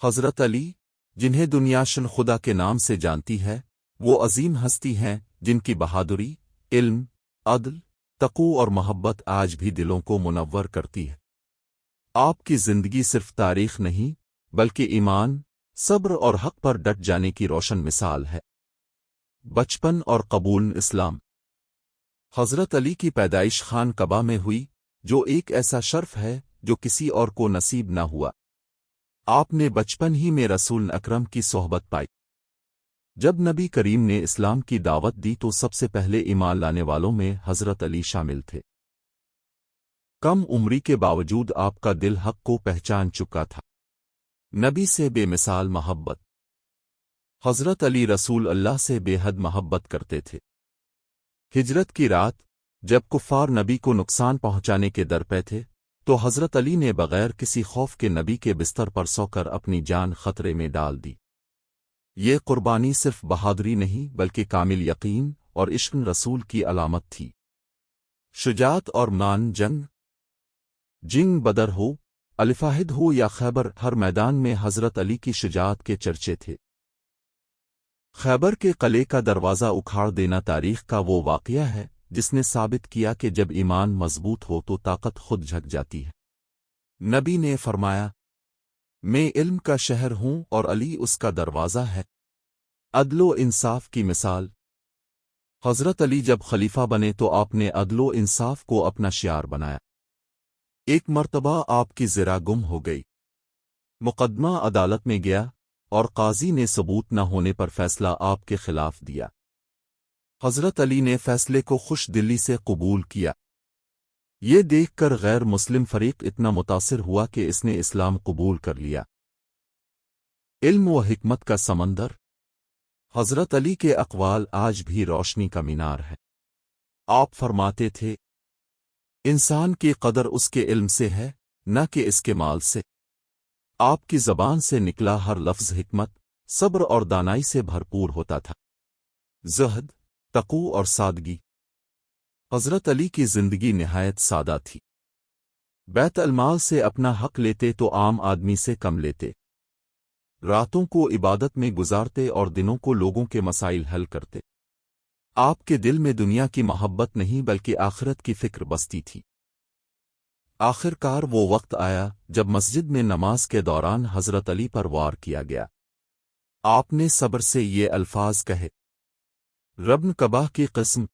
حضرت علی، جنہیں دنیا شن خدا کے نام سے جانتی ہے، وہ عظیم ہستی ہیں جن کی بہادری، علم، عدل، تقوی اور محبت آج بھی دلوں کو منور کرتی ہے۔ آپ کی زندگی صرف تاریخ نہیں بلکہ ایمان، صبر اور حق پر ڈٹ جانے کی روشن مثال ہے۔ بچپن اور قبول اسلام۔ حضرت علی کی پیدائش خان کعبہ میں ہوئی، جو ایک ایسا شرف ہے جو کسی اور کو نصیب نہ ہوا۔ آپ نے بچپن ہی میں رسول اکرم کی صحبت پائی۔ جب نبی کریم نے اسلام کی دعوت دی تو سب سے پہلے ایمان لانے والوں میں حضرت علی شامل تھے۔ کم عمری کے باوجود آپ کا دل حق کو پہچان چکا تھا۔ نبی سے بے مثال محبت۔ حضرت علی رسول اللہ سے بے حد محبت کرتے تھے۔ ہجرت کی رات، جب کفار نبی کو نقصان پہنچانے کے در پہ تھے، تو حضرت علی نے بغیر کسی خوف کے نبی کے بستر پر سو کر اپنی جان خطرے میں ڈال دی۔ یہ قربانی صرف بہادری نہیں بلکہ کامل یقین اور عشق رسول کی علامت تھی۔ شجاعت اور مان جنگ بدر ہو، الفاہد ہو یا خیبر، ہر میدان میں حضرت علی کی شجاعت کے چرچے تھے۔ خیبر کے قلعے کا دروازہ اکھاڑ دینا تاریخ کا وہ واقعہ ہے جس نے ثابت کیا کہ جب ایمان مضبوط ہو تو طاقت خود جھک جاتی ہے۔ نبی نے فرمایا، میں علم کا شہر ہوں اور علی اس کا دروازہ ہے۔ عدل و انصاف کی مثال۔ حضرت علی جب خلیفہ بنے تو آپ نے عدل و انصاف کو اپنا شعار بنایا۔ ایک مرتبہ آپ کی زرہ گم ہو گئی۔ مقدمہ عدالت میں گیا اور قاضی نے ثبوت نہ ہونے پر فیصلہ آپ کے خلاف دیا۔ حضرت علی نے فیصلے کو خوش دلی سے قبول کیا۔ یہ دیکھ کر غیر مسلم فریق اتنا متاثر ہوا کہ اس نے اسلام قبول کر لیا۔ علم و حکمت کا سمندر۔ حضرت علی کے اقوال آج بھی روشنی کا مینار ہے۔ آپ فرماتے تھے، انسان کی قدر اس کے علم سے ہے، نہ کہ اس کے مال سے۔ آپ کی زبان سے نکلا ہر لفظ حکمت، صبر اور دانائی سے بھرپور ہوتا تھا۔ زہد، تقوی اور سادگی۔ حضرت علی کی زندگی نہایت سادہ تھی۔ بیت المال سے اپنا حق لیتے تو عام آدمی سے کم لیتے۔ راتوں کو عبادت میں گزارتے اور دنوں کو لوگوں کے مسائل حل کرتے۔ آپ کے دل میں دنیا کی محبت نہیں بلکہ آخرت کی فکر بستی تھی۔ آخر کار وہ وقت آیا جب مسجد میں نماز کے دوران حضرت علی پر وار کیا گیا۔ آپ نے صبر سے یہ الفاظ کہے، ربن کعبہ کی قسم،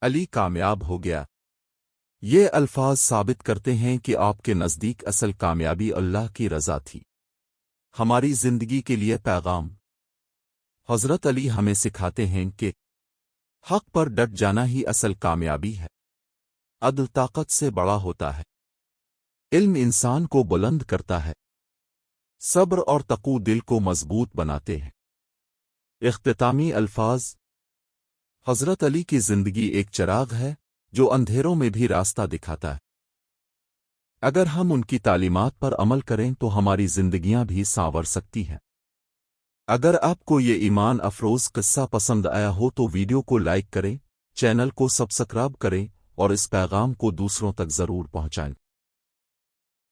علی کامیاب ہو گیا۔ یہ الفاظ ثابت کرتے ہیں کہ آپ کے نزدیک اصل کامیابی اللہ کی رضا تھی۔ ہماری زندگی کے لیے پیغام۔ حضرت علی ہمیں سکھاتے ہیں کہ حق پر ڈٹ جانا ہی اصل کامیابی ہے۔ عدل طاقت سے بڑا ہوتا ہے۔ علم انسان کو بلند کرتا ہے۔ صبر اور تقوی دل کو مضبوط بناتے ہیں۔ اختتامی الفاظ۔ حضرت علی کی زندگی ایک چراغ ہے جو اندھیروں میں بھی راستہ دکھاتا ہے۔ اگر ہم ان کی تعلیمات پر عمل کریں تو ہماری زندگیاں بھی سانور سکتی ہیں۔ اگر آپ کو یہ ایمان افروز قصہ پسند آیا ہو تو ویڈیو کو لائک کریں، چینل کو سبسکرائب کریں اور اس پیغام کو دوسروں تک ضرور پہنچائیں۔